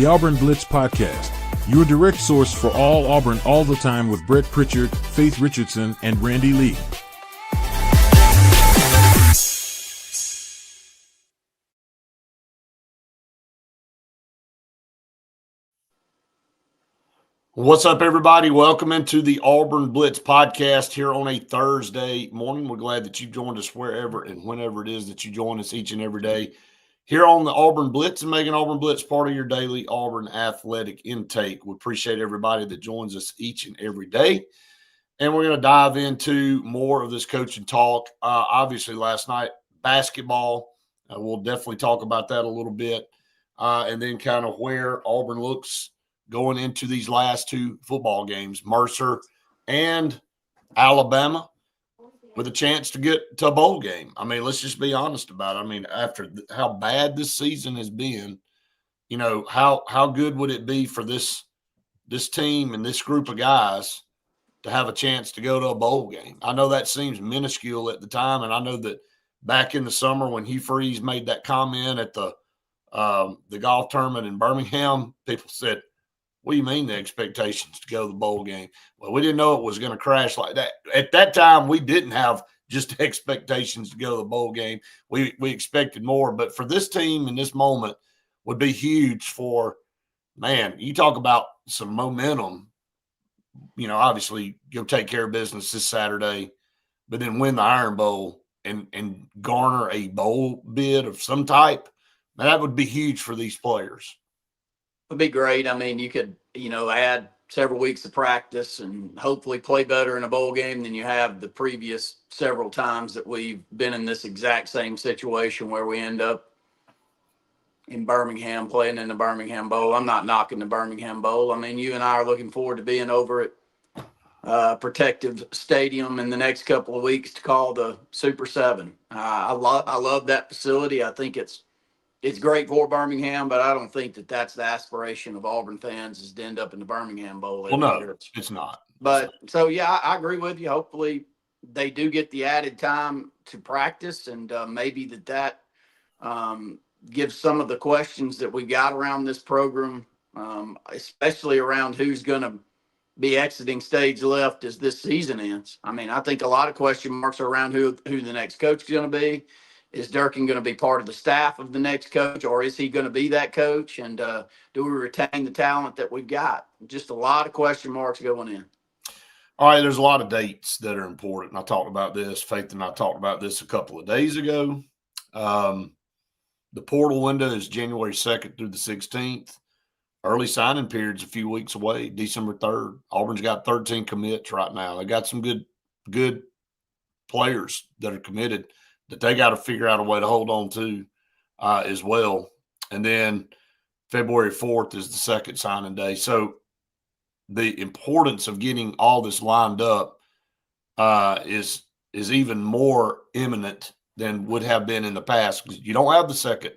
the Auburn Blitz Podcast, your direct source for all Auburn all the time with Brett Pritchard, Faith Richardson, and Randy Lee. What's up, everybody? Welcome into the Auburn Blitz Podcast here on a Thursday morning. We're glad that you joined us wherever and whenever it is that you join us each and every day here on the Auburn Blitz and making Auburn Blitz part of your daily Auburn athletic intake. We appreciate everybody that joins us each and every day. And we're going to dive into more of this coaching talk. Obviously, last night, basketball. We'll definitely talk about that a little bit. And then kind of where Auburn looks going into these last two football games, Mercer and Alabama, with a chance to get to a bowl game. I mean, let's just be honest about it. I mean, after how bad this season has been, you know, how good would it be for this team and this group of guys to have a chance to go to a bowl game? I know that seems minuscule at the time, and I know that back in the summer when Hugh Freeze made that comment at the golf tournament in Birmingham, people said, "What do you mean the expectations to go to the bowl game?" Well, we didn't know it was going to crash like that. At that time, we didn't have just expectations to go to the bowl game. We expected more. But for this team in this moment would be huge for, man, you talk about some momentum. You know, obviously, go take care of business this Saturday, but then win the Iron Bowl and garner a bowl bid of some type. Man, that would be huge for these players. Would be great. I mean, you could, add several weeks of practice and hopefully play better in a bowl game than you have the previous several times that we've been in this exact same situation where we end up in Birmingham playing in the Birmingham Bowl. I'm not knocking the Birmingham Bowl. I mean, you and I are looking forward to being over at Protective Stadium in the next couple of weeks to call the Super 7. I love that facility. I think it's great for Birmingham, but I don't think that that's the aspiration of Auburn fans is to end up in the Birmingham Bowl. Well, no, it's not. But so, yeah, I agree with you. Hopefully they do get the added time to practice, and maybe that gives some of the questions that we got around this program, especially around who's going to be exiting stage left as this season ends. I mean, I think a lot of question marks are around who the next coach is going to be. Is Durkin going to be part of the staff of the next coach, or is he going to be that coach? And do we retain the talent that we've got? Just a lot of question marks going in. All right, there's a lot of dates that are important. I talked about this. Faith and I talked about this a couple of days ago. The portal window is January 2nd through the 16th. Early signing period's a few weeks away, December 3rd. Auburn's got 13 commits right now. They got some good players that are committed that they got to figure out a way to hold on to as well. And then February 4th is the second signing day. So the importance of getting all this lined up is even more imminent than would have been in the past, because you don't have the second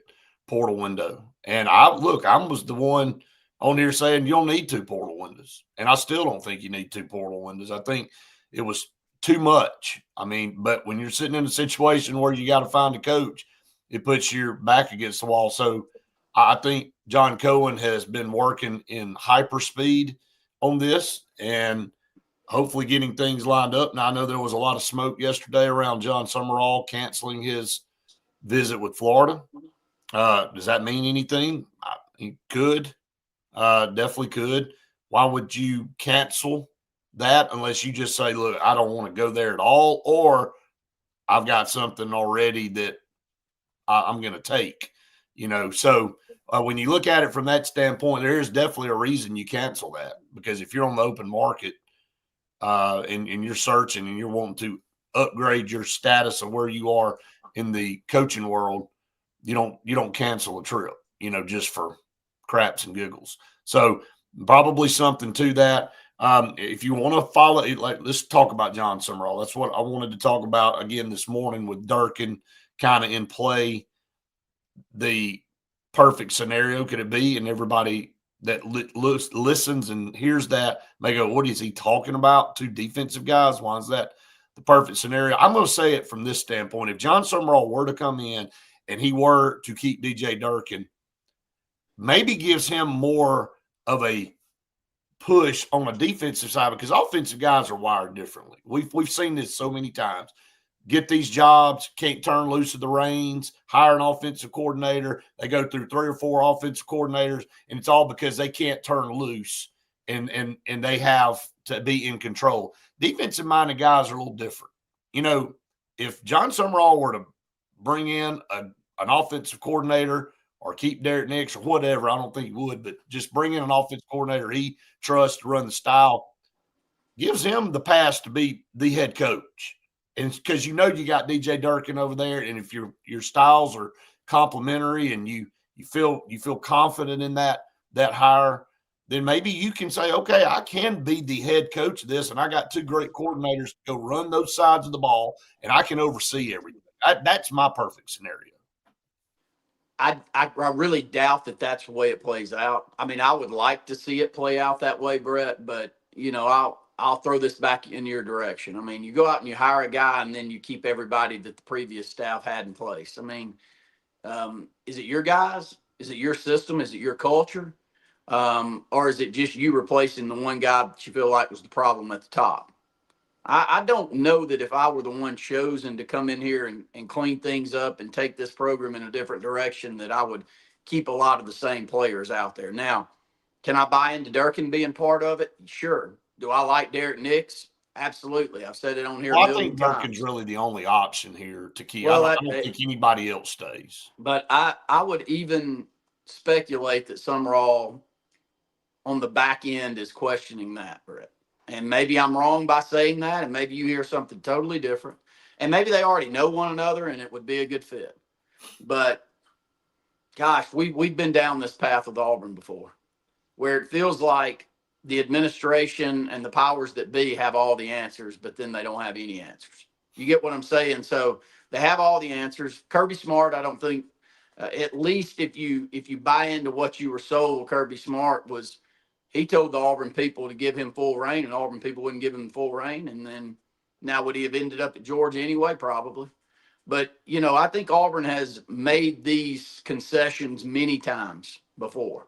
portal window. And I was the one on here saying you don't need two portal windows. And I still don't think you need two portal windows. I think it was too much. I mean, but when you're sitting in a situation where you got to find a coach, it puts your back against the wall. So I think John Cohen has been working in hyper speed on this and hopefully getting things lined up. Now, I know there was a lot of smoke yesterday around John Sumrall canceling his visit with Florida. Does that mean anything? He could. Definitely could. Why would you cancel that unless you just say, look, I don't want to go there at all, or I've got something already that I'm going to take, So when you look at it from that standpoint, there is definitely a reason you cancel that, because if you're on the open market and you're searching and you're wanting to upgrade your status of where you are in the coaching world, you don't cancel a trip, just for craps and giggles. So probably something to that. If you want to follow it, let's talk about John Sumrall. That's what I wanted to talk about again this morning with Durkin kind of in play. The perfect scenario could it be? And everybody that listens and hears that may go, what is he talking about? Two defensive guys? Why is that the perfect scenario? I'm going to say it from this standpoint. If John Sumrall were to come in and he were to keep DJ Durkin, maybe gives him more of a push on the defensive side, because offensive guys are wired differently. We've seen this so many times. Get these jobs, can't turn loose of the reins, hire an offensive coordinator. They go through 3 or 4 offensive coordinators, and it's all because they can't turn loose and they have to be in control. Defensive-minded guys are a little different. You know, if John Sumrall were to bring in an offensive coordinator or keep Derek Nix or whatever, I don't think he would, but just bring in an offensive coordinator he trusts to run the style, gives him the pass to be the head coach. And because you got DJ Durkin over there, and if your styles are complementary and you feel confident in that hire, then maybe you can say, okay, I can be the head coach of this, and I got 2 great coordinators to go run those sides of the ball, and I can oversee everything. That's my perfect scenario. I really doubt that that's the way it plays out. I mean, I would like to see it play out that way, Brett, but I'll throw this back in your direction. I mean, you go out and you hire a guy, and then you keep everybody that the previous staff had in place. I mean, is it your guys? Is it your system? Is it your culture? Or is it just you replacing the one guy that you feel like was the problem at the top? I don't know that if I were the one chosen to come in here and clean things up and take this program in a different direction, that I would keep a lot of the same players out there. Now, can I buy into Durkin being part of it? Sure. Do I like Derek Nix? Absolutely. I've said it on here Well, a million I think Durkin's times. really the only option here to keep. Well, I don't think anybody else stays. But I would even speculate that Sumrall on the back end is questioning that, Brett. And maybe I'm wrong by saying that, and maybe you hear something totally different. And maybe they already know one another and it would be a good fit. But gosh, we've been down this path with Auburn before, where it feels like the administration and the powers that be have all the answers, but then they don't have any answers. You get what I'm saying? So they have all the answers. Kirby Smart, I don't think, at least if you buy into what you were sold, Kirby Smart was, he told the Auburn people to give him full reign, and Auburn people wouldn't give him full reign. And then now would he have ended up at Georgia anyway? Probably. But, I think Auburn has made these concessions many times before.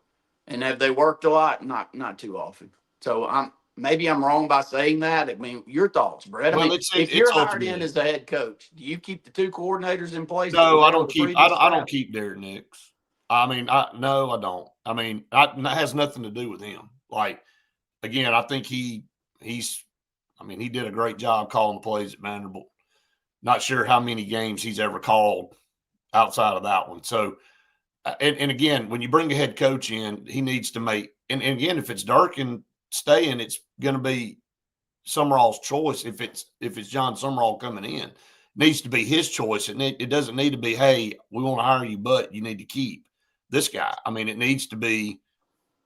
And have they worked a lot? Not too often. So maybe I'm wrong by saying that. I mean, your thoughts, Brett. I mean, if you're hired in as the head coach, do you keep the 2 coordinators in place? No, I don't keep. I don't keep Derek Nix. I mean, no, I don't. I mean, that has nothing to do with him. Like, again, I think he's. I mean, he did a great job calling the plays at Vanderbilt. Not sure how many games he's ever called outside of that one. So, and again, when you bring a head coach in, he needs to make. And again, if it's Durkin staying, it's going to be Sumrall's choice. If it's John Sumrall coming in, it needs to be his choice. It doesn't need to be, hey, we want to hire you, but you need to keep this guy. I mean, it needs to be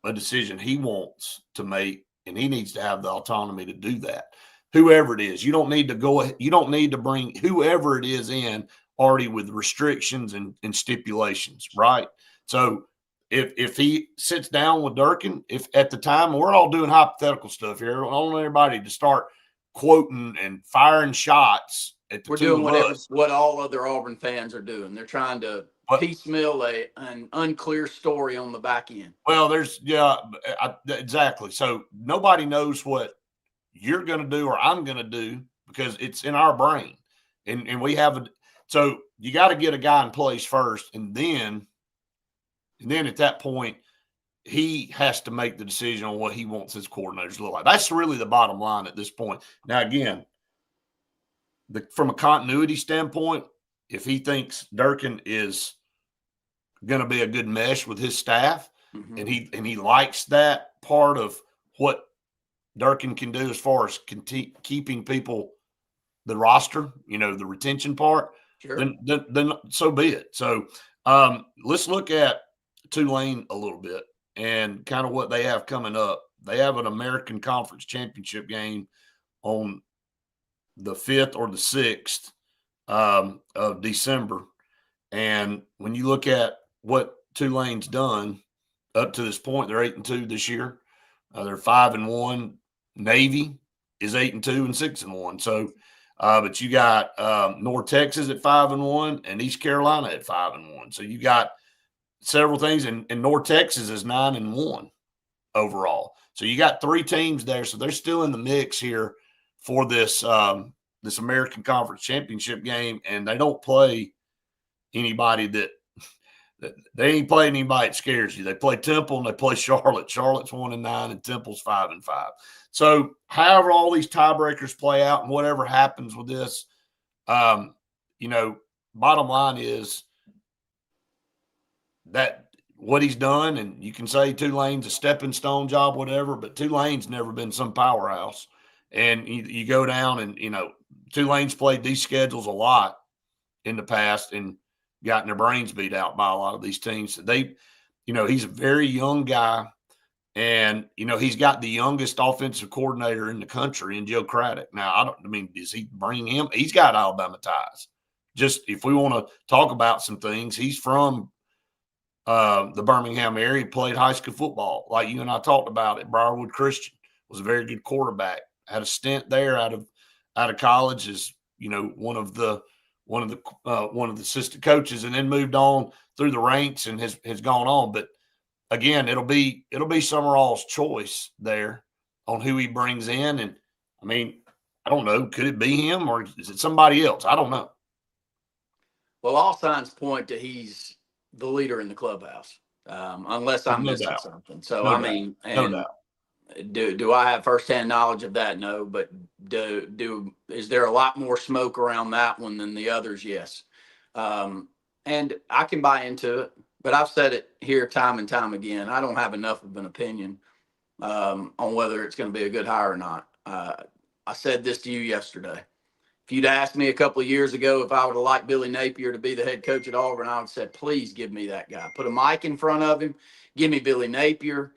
a decision he wants to make, and he needs to have the autonomy to do that. Whoever it is, you don't need to bring whoever it is in already with restrictions and stipulations, right? So if he sits down with Durkin, if at the time, we're all doing hypothetical stuff here, I don't want everybody to start quoting and firing shots at the We're doing what all other Auburn fans are doing. They're trying to piecemeal an unclear story on the back end. Well, exactly. So nobody knows what you're going to do or I'm going to do because it's in our brain. And we have so you got to get a guy in place first, and then at that point, he has to make the decision on what he wants his coordinators to look like. That's really the bottom line at this point. Now, again, from a continuity standpoint, if he thinks Durkin is going to be a good mesh with his staff, mm-hmm. and he likes that part of what Durkin can do as far as keeping people, the roster, the retention part, sure. then so be it. So let's look at Tulane a little bit and kind of what they have coming up. They have an American Conference Championship game on the 5th or the 6th of December. And when you look at what Tulane's done up to this point, they're 8-2 this year. They're 5-1. Navy is 8-2 and 6-1. So, but you got North Texas at 5-1 and East Carolina at 5-1. So you got several things, and North Texas is 9-1 overall. So you got 3 teams there, so they're still in the mix here for this this American Conference Championship game, and they don't play anybody that they ain't playing anybody that scares you. They play Temple and they play Charlotte. Charlotte's 1-9 and Temple's 5-5. So, however, all these tiebreakers play out and whatever happens with this, you know, bottom line is that what he's done, and you can say Tulane's a stepping stone job, whatever, but Tulane's never been some powerhouse. And you go down and, you know, Tulane's played these schedules a lot in the past and gotten their brains beat out by a lot of these teams. They, you know, he's a very young guy, and, you know, he's got the youngest offensive coordinator in the country in Joe Craddock. Now, does he bring him? He's got Alabama ties. Just if we want to talk about some things, he's from the Birmingham area, played high school football like you and I talked about at Briarwood Christian, was a very good quarterback, had a stint there out of college as, you know, one of the assistant coaches, and then moved on through the ranks and has gone on. But again, it'll be Sumrall's choice there on who he brings in. And I mean, I don't know, could it be him or is it somebody else? I don't know. Well, all signs point to he's the leader in the clubhouse, unless I'm missing something. So, I mean, no doubt. Do I have firsthand knowledge of that? No, but is there a lot more smoke around that one than the others? Yes. And I can buy into it, but I've said it here time and time again. I don't have enough of an opinion on whether it's going to be a good hire or not. I said this to you yesterday. If you'd asked me a couple of years ago if I would have liked Billy Napier to be the head coach at Auburn, I would have said, please give me that guy. Put a mic in front of him. Give me Billy Napier.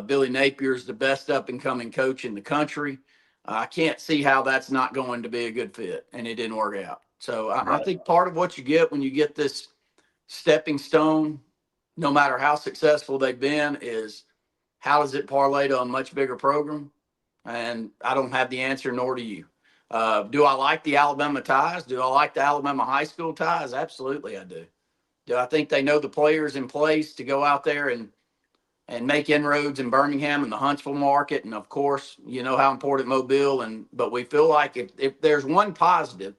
Billy Napier is the best up-and-coming coach in the country. I can't see how that's not going to be a good fit, and it didn't work out. So I think part of what you get when you get this stepping stone, no matter how successful they've been, is how does it parlay to a much bigger program? And I don't have the answer, nor do you. Do I like the Alabama ties? Do I like the Alabama high school ties? Absolutely, I do. Do I think they know the players in place to go out there and make inroads in Birmingham and the Huntsville market? And of course, you know how important Mobile, but we feel like if there's one positive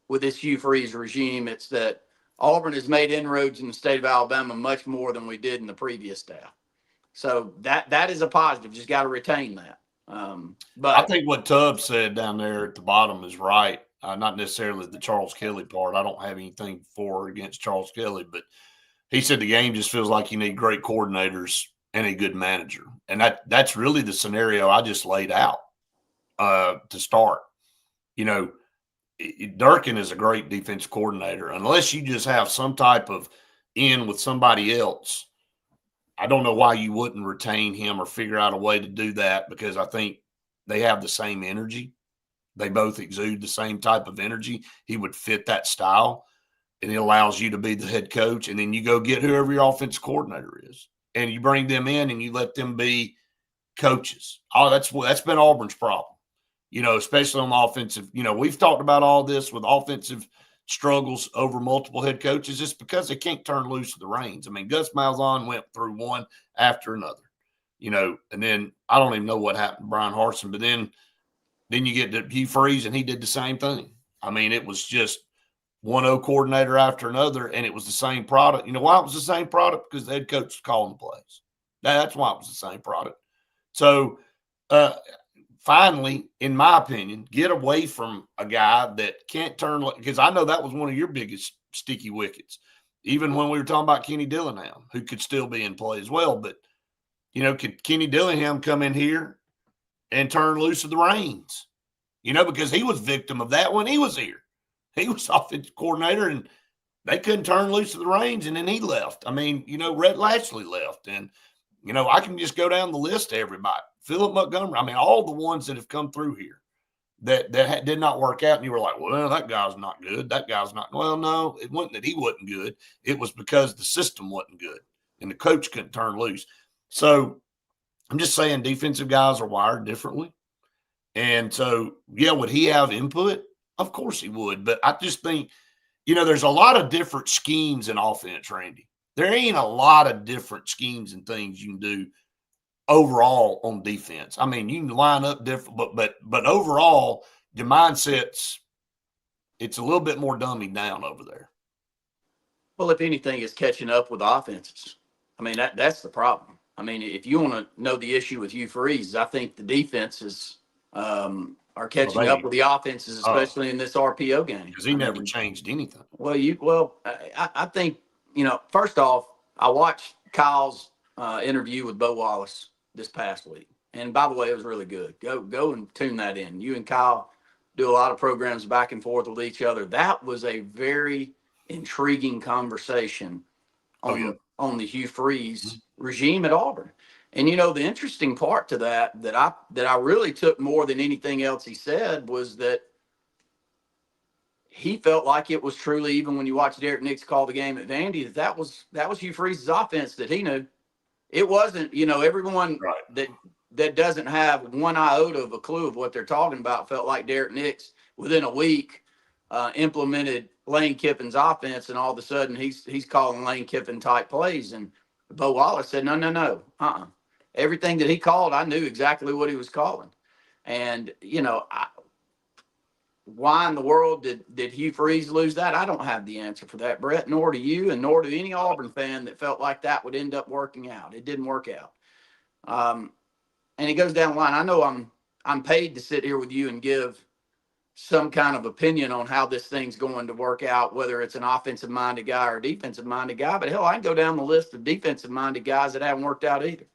with this Hugh Freeze regime, it's that Auburn has made inroads in the state of Alabama much more than we did in the previous staff. So that is a positive. Just got to retain that. But I think what Tubbs said down there at the bottom is right. Not necessarily the Charles Kelly part. I don't have anything for or against Charles Kelly, but he said the game just feels like you need great coordinators and a good manager. And that's really the scenario I just laid out to start. You know, Durkin is a great defense coordinator. Unless you just have some type of in with somebody else, I don't know why you wouldn't retain him or figure out a way to do that, because I think they have the same energy. They both exude the same type of energy. He would fit that style, and it allows you to be the head coach, and then you go get whoever your offensive coordinator is, and you bring them in and you let them be coaches. Oh, that's been Auburn's problem, you know, especially on the offensive. You know, we've talked about all this with offensive struggles over multiple head coaches. It's because they can't turn loose the reins. I mean, Gus Malzahn went through one after another, you know, and then I don't even know what happened to Brian Harsin, but then you get to Hugh Freeze, and he did the same thing. I mean, it was just 1-0 coordinator after another, and it was the same product. You know why it was the same product? Because the head coach was calling the plays. That's why it was the same product. So, finally, in my opinion, get away from a guy that can't turn, because I know that was one of your biggest sticky wickets, even when we were talking about Kenny Dillingham, who could still be in play as well. But, you know, could Kenny Dillingham come in here and turn loose of the reins? You know, because he was victim of that when he was here. He was offensive coordinator, and they couldn't turn loose of the reins, and then he left. I mean, you know, Rhett Lashley left, and, you know, I can just go down the list to everybody. Philip Montgomery, I mean, all the ones that have come through here that did not work out, and you were like, well, that guy's not good. That guy's not. Well, no, it wasn't that he wasn't good. It was because the system wasn't good, and the coach couldn't turn loose. So I'm just saying defensive guys are wired differently. And so, yeah, would he have input? Of course he would. But I just think, you know, there's a lot of different schemes in offense, Randy. there ain't a lot of different schemes and things you can do overall on defense. I mean, you can line up different, but overall, your mindset's it's a little bit more dummied down over there. Well, if anything, it's catching up with offenses. I mean, that's the problem. I mean, if you want to know the issue with Hugh Freeze, I think the defenses are catching up with the offenses, especially in this RPO game. Because he never changed anything. Well, I think, first off, I watched Kyle's interview with Bo Wallace this past week. And by the way, it was really good. Go and tune that in. You and Kyle do a lot of programs back and forth with each other. That was a very intriguing conversation on the Hugh Freeze regime at Auburn. And the interesting part to that I really took more than anything else he said was that he felt like it was truly, even when you watch Derek Nix call the game at Vandy, that was Hugh Freeze's offense that he knew. It wasn't, everyone that doesn't have one iota of a clue of what they're talking about felt like Derek Nix within a week implemented Lane Kiffin's offense, and all of a sudden he's calling Lane Kiffin type plays. And Bo Wallace said, no. Everything that he called, I knew exactly what he was calling. And, why in the world did Hugh Freeze lose that? I don't have the answer for that, Brett, nor do you, and nor do any Auburn fan that felt like that would end up working out. It didn't work out. And it goes down the line. I know I'm paid to sit here with you and give some kind of opinion on how this thing's going to work out, whether it's an offensive-minded guy or a defensive-minded guy. But, hell, I can go down the list of defensive-minded guys that haven't worked out either.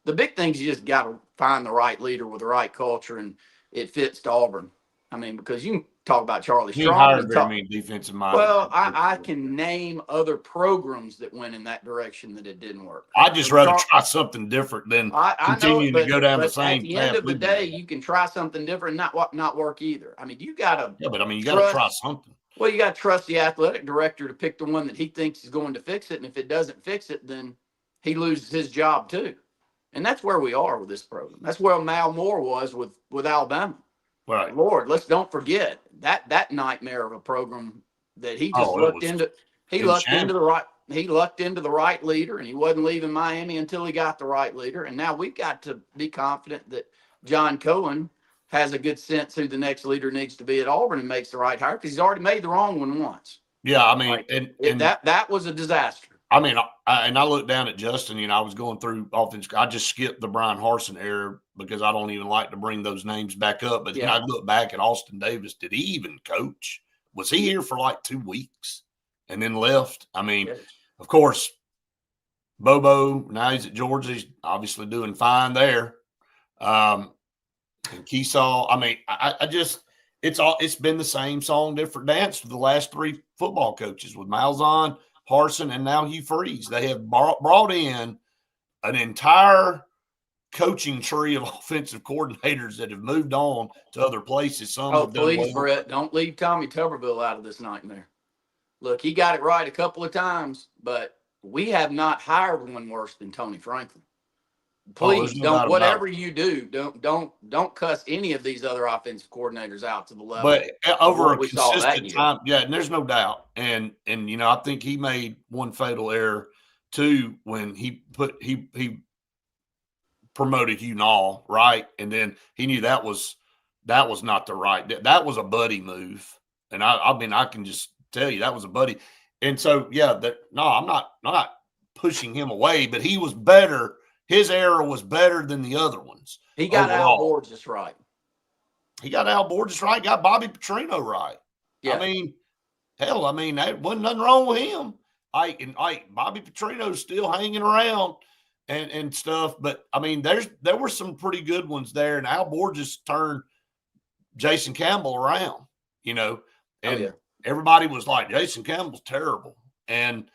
The big thing's you just got to find the right leader with the right culture, and it fits to Auburn. I mean, because you can talk about Charlie Strong. Defensive minded. Well, I can name other programs that went in that direction that it didn't work. I'd just rather try something different than continue to go down the same path. At the end of the day, you can try something different and not work either. I mean, you got to. Yeah, but you got to try something. Well, you got to trust the athletic director to pick the one that he thinks is going to fix it. And if it doesn't fix it, then he loses his job too. And that's where we are with this program. That's where Mal Moore was with Alabama. Right. Lord, let's don't forget that nightmare of a program that he just lucked into. He lucked into the right leader, and he wasn't leaving Miami until he got the right leader. And now we've got to be confident that John Cohen has a good sense who the next leader needs to be at Auburn and makes the right hire, because he's already made the wrong one once. Yeah, I mean, that was a disaster. I mean, I looked down at Justin, I was going through offense. I just skipped the Brian Harsin era because I don't even like to bring those names back up. But then I look back at Austin Davis. Did he even coach? Was he here for like 2 weeks and then left? I mean, of course, Bobo, now he's at Georgia. He's obviously doing fine there. And Keesaw, I mean, I just – it's been the same song, different dance for the last 3 football coaches with Malzahn, Harsin, and now Hugh Freeze. They have brought in an entire coaching tree of offensive coordinators that have moved on to other places. Please, Brett, don't leave Tommy Tuberville out of this nightmare. Look, he got it right a couple of times, but we have not hired one worse than Tony Franklin. Please don't. Whatever you do, don't cuss any of these other offensive coordinators out to the level. But over a consistent time, and there's no doubt. And I think he made one fatal error too when he promoted Hugh Nall, right? And then he knew that was not the right. That was a buddy move, and I mean I can just tell you that was a buddy. And so I'm not pushing him away, but he was better. His era was better than the other ones. He got Al Borges right. Got Bobby Petrino right. Yeah. I mean, hell, that wasn't nothing wrong with him. Bobby Petrino's still hanging around and stuff. But, I mean, there were some pretty good ones there. And Al Borges turned Jason Campbell around, And everybody was like, Jason Campbell's terrible. And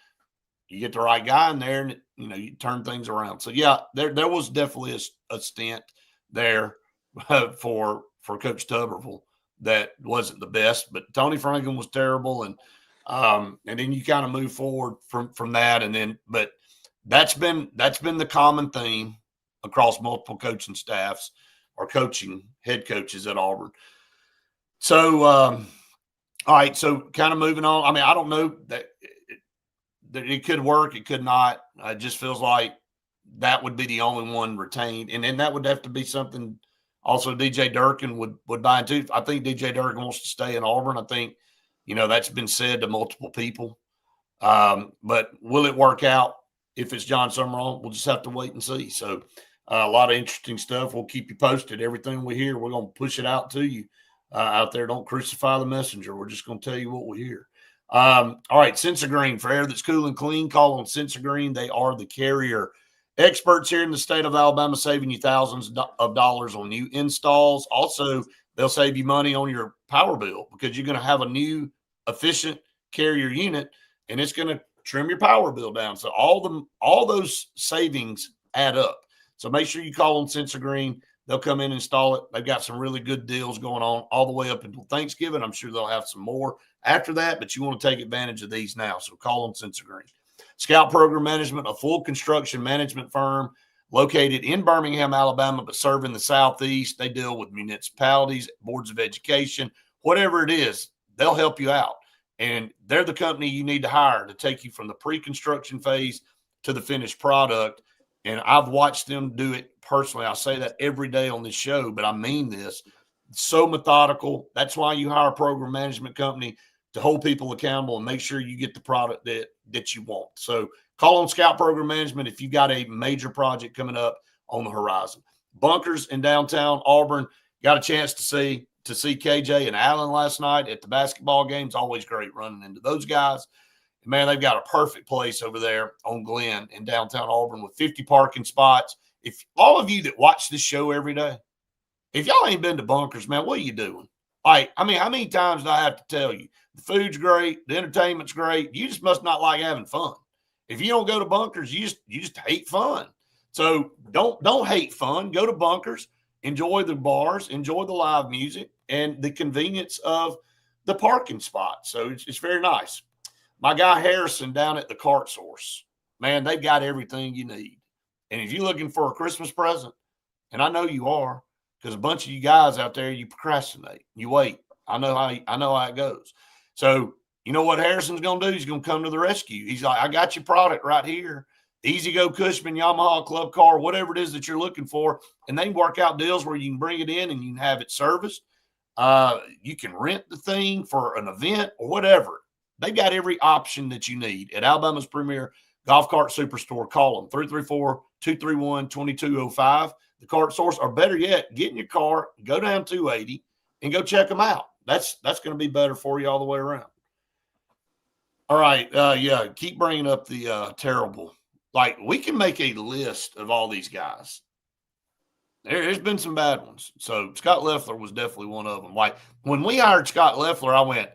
you get the right guy in there and, you turn things around. So, yeah, there was definitely a stint there for Coach Tuberville that wasn't the best. But Tony Franklin was terrible. And then you kind of move forward from that. And then – but that's been the common theme across multiple coaching staffs or coaching head coaches at Auburn. So, all right, so kind of moving on. I mean, I don't know that it could work, it could not. It just feels like that would be the only one retained, and then that would have to be something. Also, DJ Durkin would buy into. I think DJ Durkin wants to stay in Auburn. I think, that's been said to multiple people. But will it work out if it's John Sumrall? We'll just have to wait and see. So a lot of interesting stuff. We'll keep you posted. Everything we hear, we're going to push it out to you out there. Don't crucify the messenger. We're just going to tell you what we hear. All right, Sensagreen, for air that's cool and clean, call on Sensagreen. They are the carrier experts here in the state of Alabama, saving you thousands of dollars on new installs. Also, they'll save you money on your power bill because you're going to have a new efficient carrier unit, and it's going to trim your power bill down. So all those savings add up. So make sure you call on Sensagreen. They'll come in and install it. They've got some really good deals going on all the way up until Thanksgiving. I'm sure they'll have some more after that, but you want to take advantage of these now. So call on Sensagreen. Scout Program Management, a full construction management firm located in Birmingham, Alabama, but serving the Southeast. They deal with municipalities, boards of education, whatever it is, they'll help you out. And they're the company you need to hire to take you from the pre-construction phase to the finished product. And I've watched them do it personally. I say that every day on this show, but I mean this. So methodical. That's why you hire a program management company, to hold people accountable and make sure you get the product that you want. So call on Scout Program Management if you've got a major project coming up on the horizon. Bunkers in downtown Auburn. Got a chance to see KJ and Allen last night at the basketball games. Always great running into those guys. And man, they've got a perfect place over there on Glen in downtown Auburn with 50 parking spots. If all of you that watch this show every day, if y'all ain't been to Bunkers, man, what are you doing? Like, I mean, how many times do I have to tell you? The food's great, the entertainment's great. You just must not like having fun. If you don't go to Bunkers, you just hate fun. So don't hate fun. Go to Bunkers, enjoy the bars, enjoy the live music, and the convenience of the parking spot. So it's very nice. My guy Harrison down at the Cart Source, man, they've got everything you need. And if you're looking for a Christmas present, and I know you are, because a bunch of you guys out there, you procrastinate, you wait. I know how it goes. So you know what Harrison's going to do? He's going to come to the rescue. He's like, I got your product right here. Easy Go Cushman, Yamaha, Club Car, whatever it is that you're looking for. And they work out deals where you can bring it in and you can have it serviced. You can rent the thing for an event or whatever. They've got every option that you need at Alabama's premier golf cart superstore. Call them 334-231-2205. The Cart Source, or better yet, get in your car, go down 280 and go check them out. That's going to be better for you all the way around. All right. Yeah. Keep bringing up the terrible. Like, we can make a list of all these guys. There's been some bad ones. So Scott Leffler was definitely one of them. Like, when we hired Scott Leffler, I went,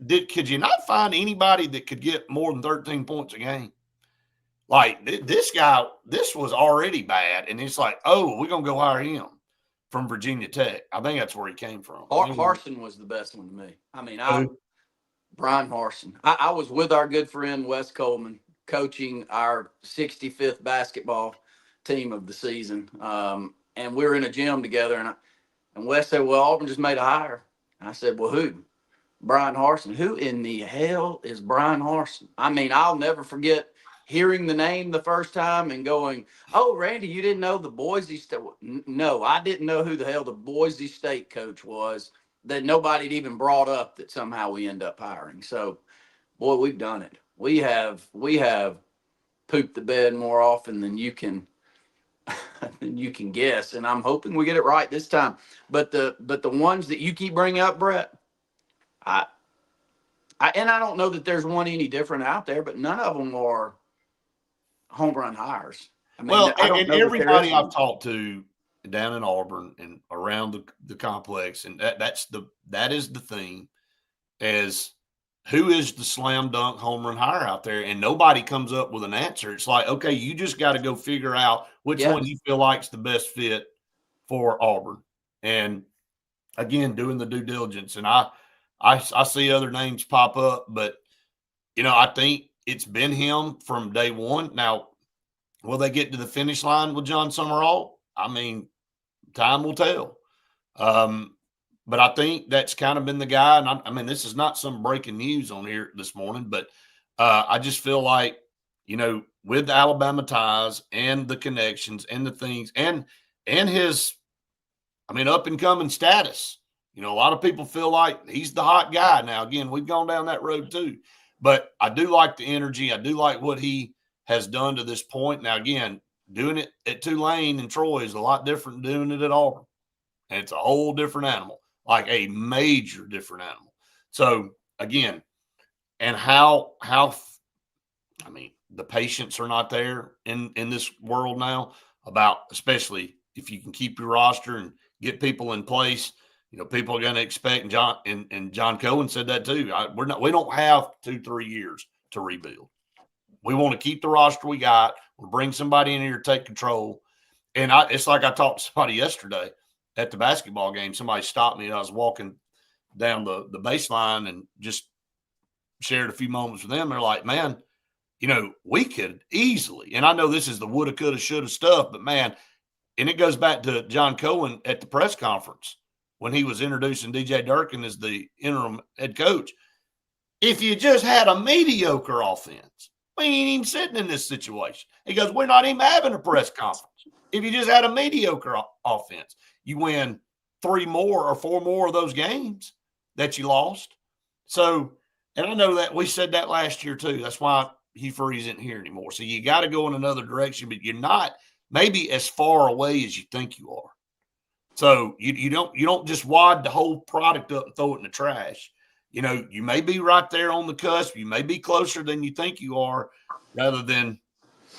could you not find anybody that could get more than 13 points a game? Like, this guy, this was already bad. And it's like, oh, we're going to go hire him from Virginia Tech. I think that's where he came from. Harsin was the best one to me. I mean, Brian Harsin. I was with our good friend Wes Coleman coaching our 65th basketball team of the season. And we were in a gym together. And Wes said, well, Auburn just made a hire. And I said, well, who? Brian Harsin. Who in the hell is Brian Harsin? I mean, I'll never forget hearing the name the first time and going, oh, Randy, you didn't know the Boise State? No, I didn't know who the hell the Boise State coach was that nobody had even brought up that somehow we end up hiring. So, boy, we've done it. We have pooped the bed more often than you can guess, and I'm hoping we get it right this time. But the ones that you keep bringing up, Brett, I don't know that there's one any different out there, but none of them are home run hires. I mean, well, and everybody I've talked to down in Auburn and around the complex, and that is the theme, is who is the slam dunk home run hire out there, and nobody comes up with an answer. It's like, okay, you just got to go figure out which one you feel like is the best fit for Auburn, and again, doing the due diligence. And I see other names pop up, but I think it's been him from day one. Now, will they get to the finish line with John Sumrall? I mean, time will tell. but I think that's kind of been the guy. And I mean, this is not some breaking news on here this morning, but I just feel like, with the Alabama ties and the connections and the things and his, up and coming status. A lot of people feel like he's the hot guy. Now, again, we've gone down that road too, but I do like the energy. I do like what he has done to this point. Now, again, doing it at Tulane and Troy is a lot different than doing it at Auburn. And it's a whole different animal, like a major different animal. So, again, and the patience are not there in this world now about, especially if you can keep your roster and get people in place. People are going to expect, and John Cohen said that too. We don't have 2-3 years to rebuild. We want to keep the roster we got. We'll bring somebody in here to take control. And it's like I talked to somebody yesterday at the basketball game. Somebody stopped me. I was walking down the baseline and just shared a few moments with them. They're like, man, we could easily, and I know this is the woulda, coulda, shoulda stuff, but man, and it goes back to John Cohen at the press conference when he was introducing DJ Durkin as the interim head coach. If you just had a mediocre offense, we ain't even sitting in this situation. He goes, we're not even having a press conference. If you just had a mediocre offense, you win 3 more or 4 more of those games that you lost. So, and I know that we said that last year too. That's why Heifer isn't here anymore. So you got to go in another direction, but you're not maybe as far away as you think you are. So you don't just wad the whole product up and throw it in the trash. You may be right there on the cusp. You may be closer than you think you are, rather than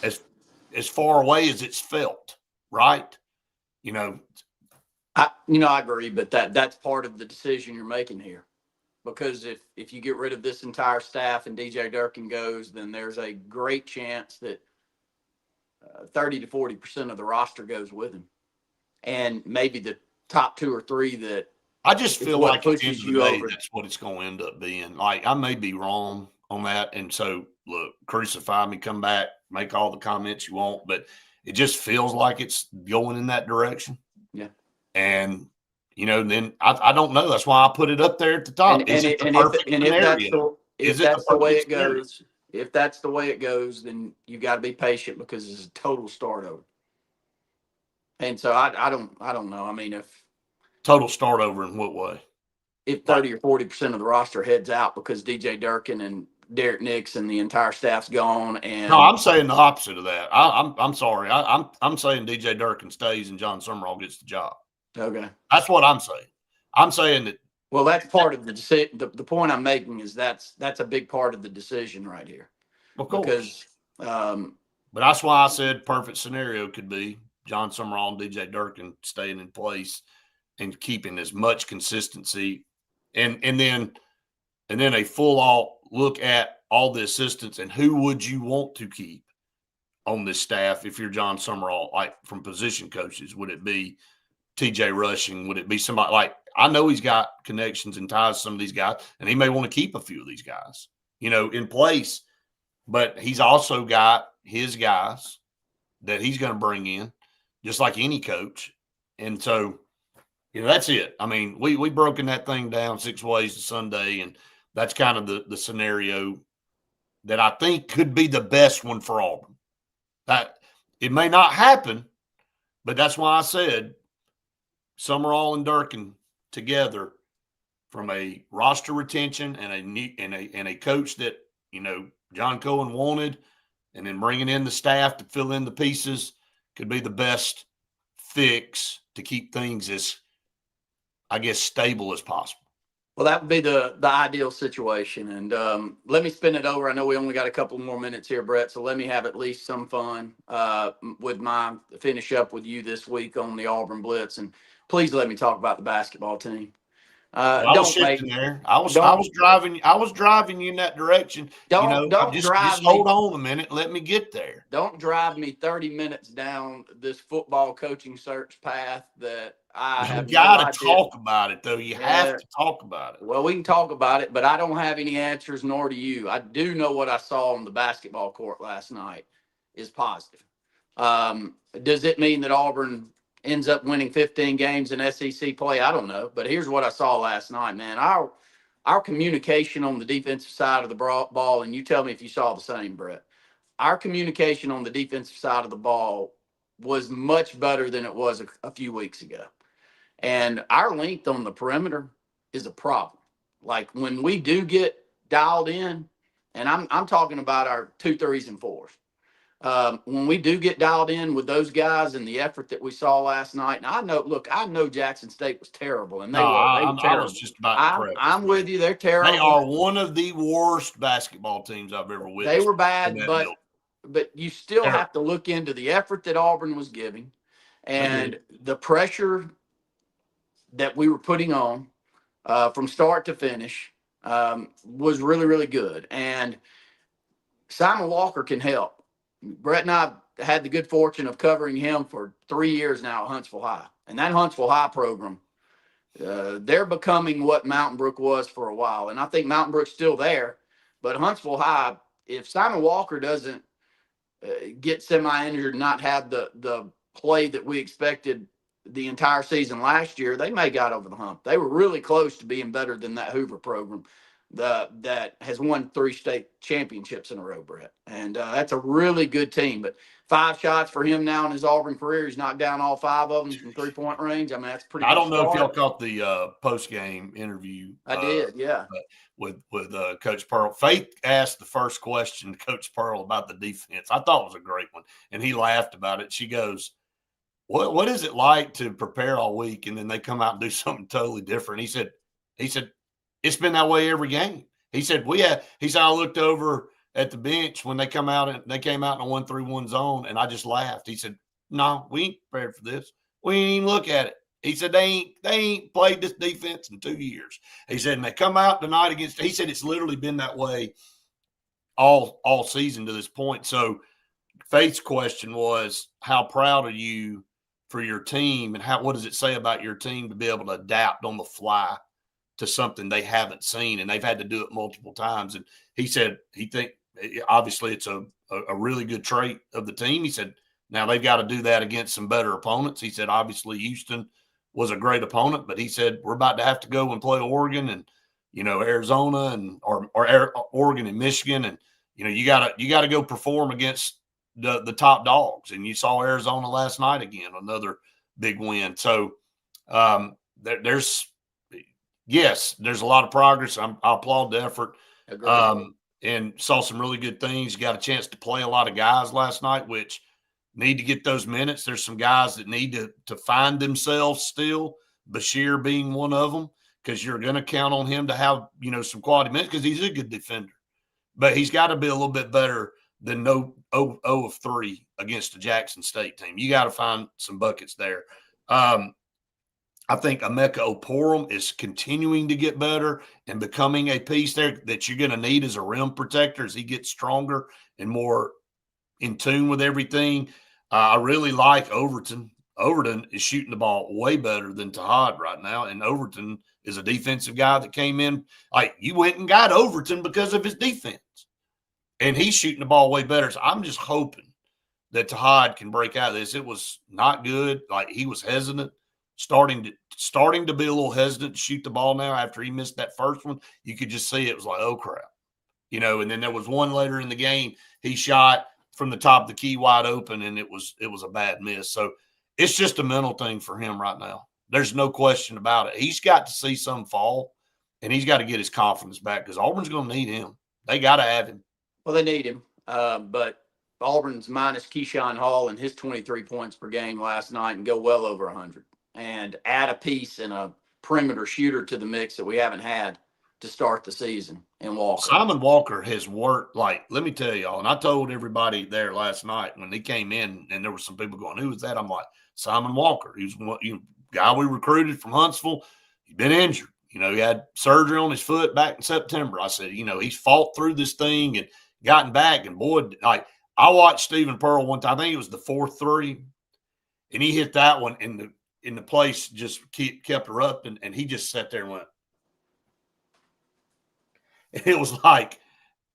as far away as it's felt. Right? I agree, but that's part of the decision you're making here. Because if you get rid of this entire staff and DJ Durkin goes, then there's a great chance that 30 to 40% of the roster goes with him, and maybe the top 2 or 3 that I just feel like pushes you over. That's what it's going to end up being. Like, I may be wrong on that, and so look, crucify me, come back, make all the comments you want, but it just feels like it's going in that direction. Yeah, and. Then I don't know. That's why I put it up there at the top. If that's the way it goes, if that's the way it goes, then you got to be patient because it's a total start over. And so I don't know. If total start over in what way? If 30 or 40% of the roster heads out because DJ Durkin and Derek Nix and the entire staff's gone, and no, I'm saying the opposite of that. I'm sorry. I'm saying DJ Durkin stays and John Sumrall gets the job. Okay. That's what I'm saying. I'm saying that. Well, that's part of the decision. The point I'm making is that's a big part of the decision right here. Of course. Because, but that's why I said perfect scenario could be John Sumrall and DJ Durkin staying in place and keeping as much consistency, and then a full look at all the assistants and who would you want to keep on this staff if you're John Sumrall, like from position coaches. Would it be TJ Rushing? Would it be somebody like, I know he's got connections and ties to some of these guys, and he may want to keep a few of these guys, in place, but he's also got his guys that he's going to bring in, just like any coach. And so, that's it. We broken that thing down 6 ways to Sunday, and that's kind of the scenario that I think could be the best one for Auburn. That it may not happen, but that's why I said Sumrall and Durkin together from a roster retention and a coach that John Cohen wanted, and then bringing in the staff to fill in the pieces could be the best fix to keep things as, I guess, stable as possible. Well, that would be the ideal situation. And let me spin it over. I know we only got a couple more minutes here, Brett, so let me have at least some fun with finish up with you this week on the Auburn Blitz. And please let me talk about the basketball team. I was shifting there. I was driving you in that direction. Don't just hold on a minute. Let me get there. Don't drive me 30 minutes down this football coaching search path that I have. You got to talk about it, though. You have to talk about it. Well, we can talk about it, but I don't have any answers, nor do you. I do know what I saw on the basketball court last night is positive. Does it mean that Auburn ends up winning 15 games in SEC play. I don't know. But here's what I saw last night, man. Our communication on the defensive side of the ball, and you tell me if you saw the same, Brett. Our communication on the defensive side of the ball was much better than it was a few weeks ago. And our length on the perimeter is a problem. Like when we do get dialed in, and I'm talking about our 2 3s and 4s. When we do get dialed in with those guys and the effort that we saw last night, and I know Jackson State was terrible, and No, they were I terrible. was just about to preface, I'm with you. They're terrible. They are one of the worst basketball teams I've ever witnessed. They were bad, but you still have to look into the effort that Auburn was giving and the pressure that we were putting on from start to finish was really, really good. And Simon Walker can help. Brett and I had the good fortune of covering him for 3 years now at Huntsville High. And that Huntsville High program, they're becoming what Mountain Brook was for a while. And I think Mountain Brook's still there. But Huntsville High, if Simon Walker doesn't get semi-injured and not have the play that we expected the entire season last year, they may got over the hump. They were really close to being better than that Hoover program that has won 3 state championships in a row, Brett. And that's a really good team. But 5 shots for him now in his Auburn career. He's knocked down all 5 of them from 3-point range. I mean, that's pretty good. I don't know if y'all caught the post-game interview. I did, yeah. With Coach Pearl. Faith asked the first question to Coach Pearl about the defense. I thought it was a great one, and he laughed about it. She goes, what is it like to prepare all week and then they come out and do something totally different? He said, it's been that way every game. He said, I looked over at the bench when they came out in a 1-3-1 zone, and I just laughed. He said, no, we ain't prepared for this. We ain't even look at it. He said, they ain't played this defense in 2 years. He said, and they come out tonight against – he said it's literally been that way all season to this point. So Faith's question was, how proud are you for your team, and what does it say about your team to be able to adapt on the fly to something they haven't seen, and they've had to do it multiple times. And he said he think obviously it's a really good trait of the team. He said now they've got to do that against some better opponents. He said obviously Houston was a great opponent, but he said we're about to have to go and play Oregon and Arizona and or Oregon and Michigan, and you gotta go perform against the top dogs. And you saw Arizona last night again, another big win. So there's a lot of progress. I applaud the effort. And saw some really good things. Got a chance to play a lot of guys last night, which need to get those minutes. There's some guys that need to find themselves still, Bashir being one of them, because you're going to count on him to have, some quality minutes because he's a good defender. But he's got to be a little bit better than 0 of 3 against the Jackson State team. You got to find some buckets there. I think Emeka Oporum is continuing to get better and becoming a piece there that you're going to need as a rim protector as he gets stronger and more in tune with everything. I really like Overton. Overton is shooting the ball way better than Tahad right now, and Overton is a defensive guy that came in. Like, you went and got Overton because of his defense, and he's shooting the ball way better. So I'm just hoping that Tahad can break out of this. It was not good. Like, he was hesitant. Starting to be a little hesitant to shoot the ball now after he missed that first one. You could just see it was like, oh, crap. And then there was one later in the game he shot from the top of the key wide open, and it was a bad miss. So it's just a mental thing for him right now. There's no question about it. He's got to see some fall, and he's got to get his confidence back because Auburn's going to need him. They got to have him. Well, they need him. But Auburn's minus Keyshawn Hall and his 23 points per game last night and go well over 100. And add a piece and a perimeter shooter to the mix that we haven't had to start the season in Walker. Simon Walker has worked, let me tell y'all, and I told everybody there last night when he came in and there were some people going, who was that? I'm like, Simon Walker. He was one guy we recruited from Huntsville. He'd been injured. He had surgery on his foot back in September. I said, he's fought through this thing and gotten back. And, boy, I watched Stephen Pearl one time. I think it was the 4-3, and he hit that one in the place just kept erupting, and he just sat there and went. And it was like,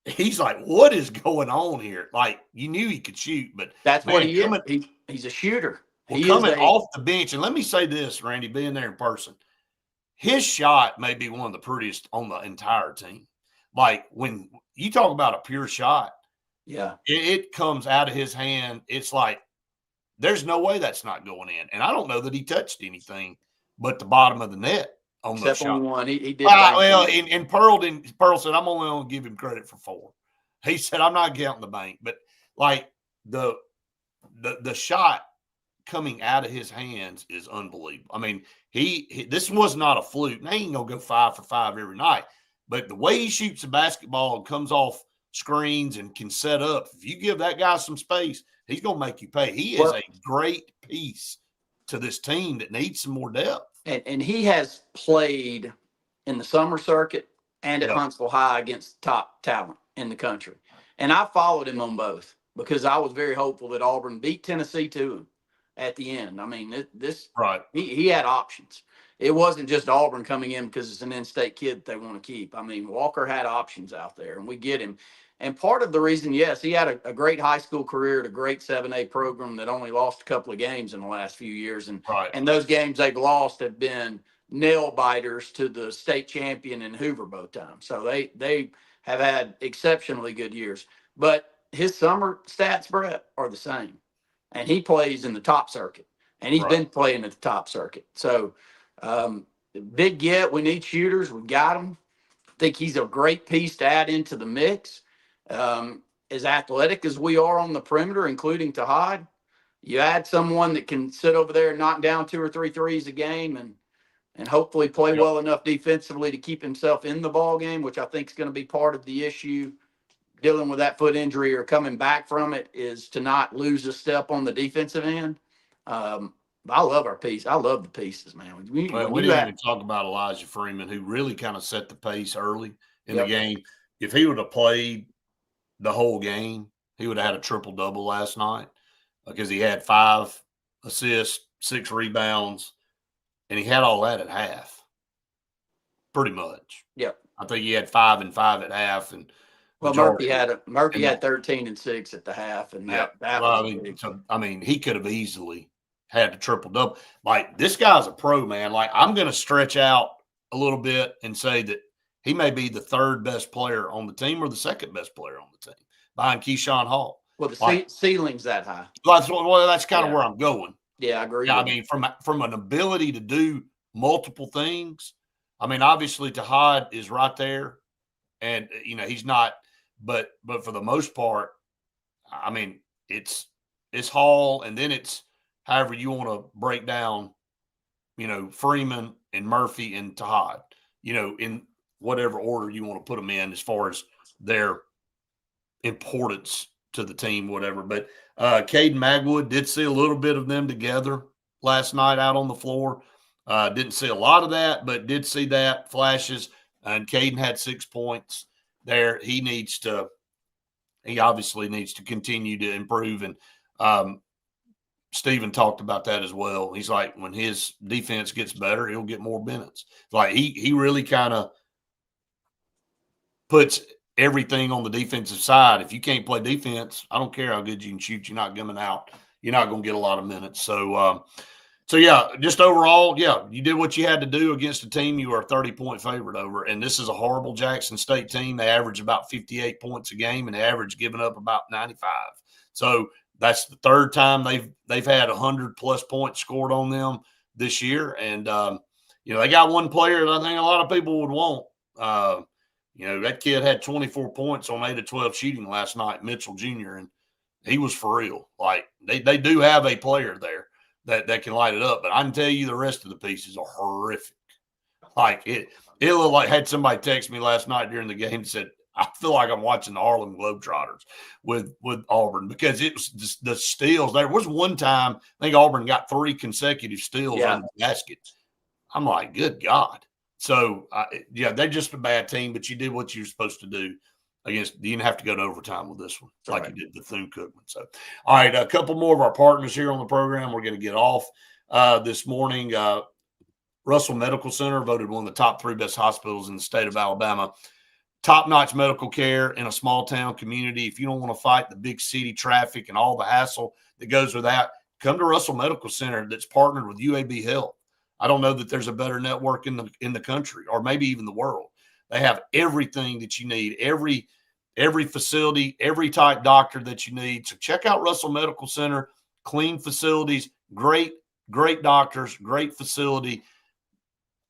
he's like, what is going on here? Like, you knew he could shoot, but that's what he is. He's a shooter. Well, coming off the bench, and let me say this, Randy, being there in person, his shot may be one of the prettiest on the entire team. Like when you talk about a pure shot, it comes out of his hand. It's like there's no way that's not going in. And I don't know that he touched anything but the bottom of the net on those shots. One. He did. Well, and Pearl said, I'm only going to give him credit for 4. He said, I'm not counting the bank. But like the shot coming out of his hands is unbelievable. I mean, this was not a fluke. Now, he ain't going to go 5 for 5 every night. But the way he shoots the basketball and comes off screens and can set up, if you give that guy some space, he's going to make you pay. He is a great piece to this team that needs some more depth. And he has played in the summer circuit and at Huntsville High against top talent in the country. And I followed him on both because I was very hopeful that Auburn beat Tennessee to him at the end. I mean, he had options. It wasn't just Auburn coming in because it's an in-state kid that they want to keep. I mean, Walker had options out there, and we get him. And part of the reason, yes, he had a great high school career at a great 7A program that only lost a couple of games in the last few years. And those games they've lost have been nail biters to the state champion in Hoover both times. So they have had exceptionally good years. But his summer stats, Brett, are the same. And he plays in the top circuit. And he's been playing at the top circuit. So big get. We need shooters. We got them. I think he's a great piece to add into the mix. As athletic as we are on the perimeter, including Tahad, you add someone that can sit over there and knock down 2 or 3 threes a game and hopefully play well enough defensively to keep himself in the ball game, which I think is going to be part of the issue dealing with that foot injury or coming back from it, is to not lose a step on the defensive end. I love our piece. I love the pieces, man. We didn't even talk about Elijah Freeman, who really kind of set the pace early in the game. If he would have played the whole game, he would have had a triple-double last night because he had 5 assists, 6 rebounds, and he had all that at half, pretty much. Yep. I think he had 5 and 5 at half. And Murphy had 13 and 6 at the half, and I mean, he could have easily had a triple-double. Like, this guy's a pro, man. Like, I'm going to stretch out a little bit and say that he may be the 3rd best player on the team or the 2nd best player on the team behind Keyshawn Hall. Well, the ceiling's that high. That's kind of where I'm going. Yeah, I agree. Yeah, I mean, from an ability to do multiple things, I mean, obviously Tahad is right there, and he's not. But for the most part, I mean, it's Hall, and then it's however you want to break down, Freeman and Murphy and Tahad, in whatever order you want to put them in as far as their importance to the team, whatever. But Caden Magwood, did see a little bit of them together last night out on the floor. Didn't see a lot of that, but did see that flashes. And Caden had 6 points there. He obviously needs to continue to improve. And Steven talked about that as well. He's like, when his defense gets better, he'll get more minutes. Like he really kind of puts everything on the defensive side. If you can't play defense, I don't care how good you can shoot. You're not coming out. You're not going to get a lot of minutes. So yeah, just overall, you did what you had to do against a team you were a 30-point favorite over. And this is a horrible Jackson State team. They average about 58 points a game, and they average giving up about 95. So that's the 3rd time they've had 100-plus points scored on them this year. And, they got one player that I think a lot of people would want. That kid had 24 points on 8 of 12 shooting last night, Mitchell Jr., and he was for real. Like, they do have a player there that can light it up. But I can tell you the rest of the pieces are horrific. Like, it looked like, had somebody text me last night during the game and said, I feel like I'm watching the Harlem Globetrotters with Auburn, because it was just the steals. There was one time, I think Auburn got 3 consecutive steals on the basket. I'm like, good God. So, they're just a bad team, but you did what you were supposed to do against. You didn't have to go to overtime with this one, like you did the Thune-Cookman. So, all right, a couple more of our partners here on the program. We're going to get off this morning. Russell Medical Center voted one of the top 3 best hospitals in the state of Alabama. Top-notch medical care in a small-town community. If you don't want to fight the big city traffic and all the hassle that goes with that, come to Russell Medical Center that's partnered with UAB Health. I don't know that there's a better network in the country, or maybe even the world. They have everything that you need, every facility, every type doctor that you need. So check out Russell Medical Center. Clean facilities, great doctors, great facility.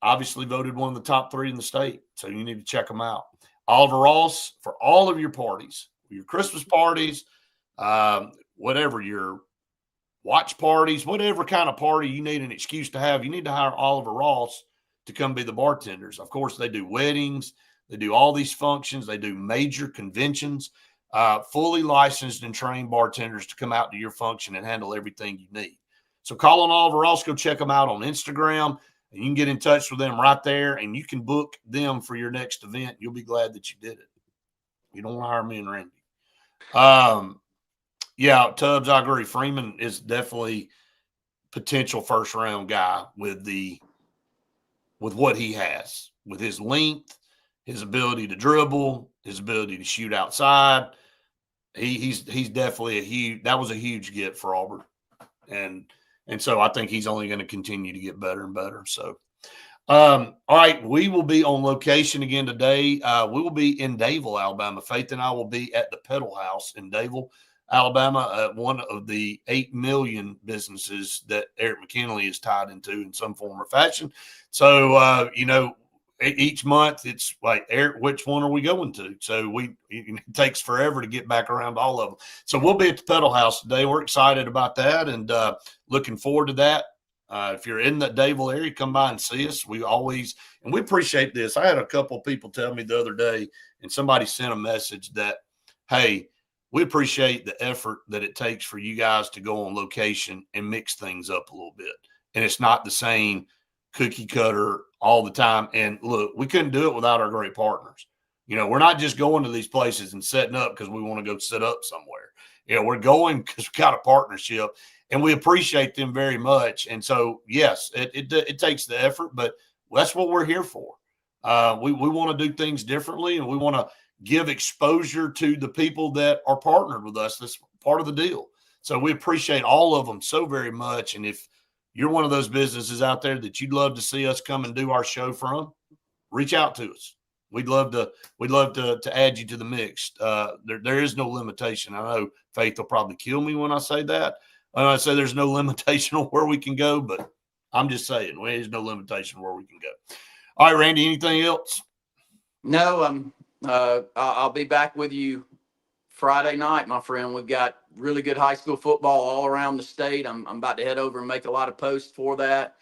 Obviously voted one of the top 3 in the state, so you need to check them out. Oliver Ross, for all of your parties, your Christmas parties, whatever, your watch parties, whatever kind of party you need an excuse to have, you need to hire Oliver Ross to come be the bartenders. Of course, they do weddings. They do all these functions. They do major conventions, fully licensed and trained bartenders to come out to your function and handle everything you need. So call on Oliver Ross. Go check them out on Instagram, and you can get in touch with them right there, and you can book them for your next event. You'll be glad that you did it. You don't want to hire me and Randy. Yeah, Tubbs, I agree. Freeman is definitely potential first-round guy with what he has, with his length, his ability to dribble, his ability to shoot outside. He's definitely that was a huge get for Auburn. And so I think he's only going to continue to get better and better. So, all right, we will be on location again today. We will be in Davil, Alabama. Faith and I will be at the Pedal House in Davil, Alabama, one of the 8 million businesses that Eric McKinley is tied into in some form or fashion. So, each month it's like, Eric, which one are we going to? So it takes forever to get back around to all of them. So we'll be at the Pedal House today. We're excited about that and looking forward to that. If you're in that Davil area, come by and see us. We appreciate this. I had a couple of people tell me the other day, and somebody sent a message that, hey, we appreciate the effort that it takes for you guys to go on location and mix things up a little bit. And it's not the same cookie cutter all the time. And look, we couldn't do it without our great partners. We're not just going to these places and setting up because we want to go set up somewhere. We're going because we got a partnership, and we appreciate them very much. And so, yes, it takes the effort, but that's what we're here for. We want to do things differently, and we want to give exposure to the people that are partnered with us. That's part of the deal. So we appreciate all of them so very much. And if you're one of those businesses out there that you'd love to see us come and do our show from, reach out to us. We'd love to add you to the mix. There is no limitation. I know Faith will probably kill me when I say that. I say there's no limitation on where we can go, but I'm just saying there's no limitation where we can go. All right, Randy, anything else? No, I'll be back with you Friday night, my friend. We've got really good high school football all around the state. I'm about to head over and make a lot of posts for that.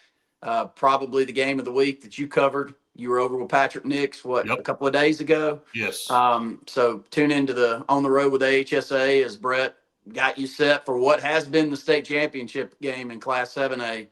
Probably the game of the week that you covered. You were over with Patrick Nix, a couple of days ago? Yes. So tune into the On the Road with AHSA as Brett got you set for what has been the state championship game in Class 7A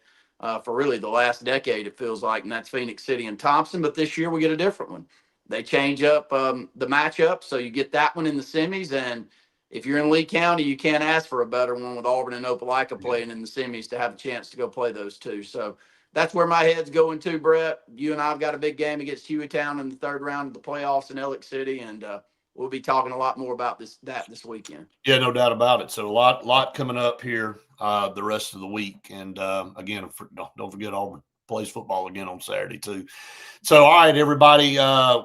for really the last decade, it feels like, and that's Phoenix City and Thompson. But this year we get a different one. They change up the matchup, so you get that one in the semis. And if you're in Lee County, you can't ask for a better one with Auburn and Opelika playing in the semis to have a chance to go play those two. So that's where my head's going to, Brett. You and I have got a big game against Hueytown in the third round of the playoffs in Ellick City, and we'll be talking a lot more about this weekend. Yeah, no doubt about it. So a lot coming up here the rest of the week. And again, don't forget Auburn plays football again on Saturday too. So, all right, everybody,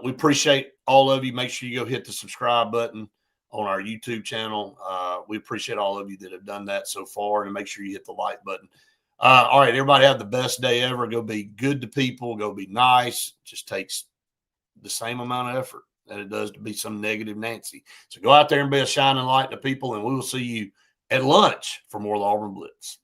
we appreciate all of you. Make sure you go hit the subscribe button on our YouTube channel. We appreciate all of you that have done that so far, and make sure you hit the like button. All right, everybody have the best day ever. Go be good to people. Go be nice. It just takes the same amount of effort that it does to be some negative Nancy. So go out there and be a shining light to people, and we will see you at lunch for more of the Auburn Blitz.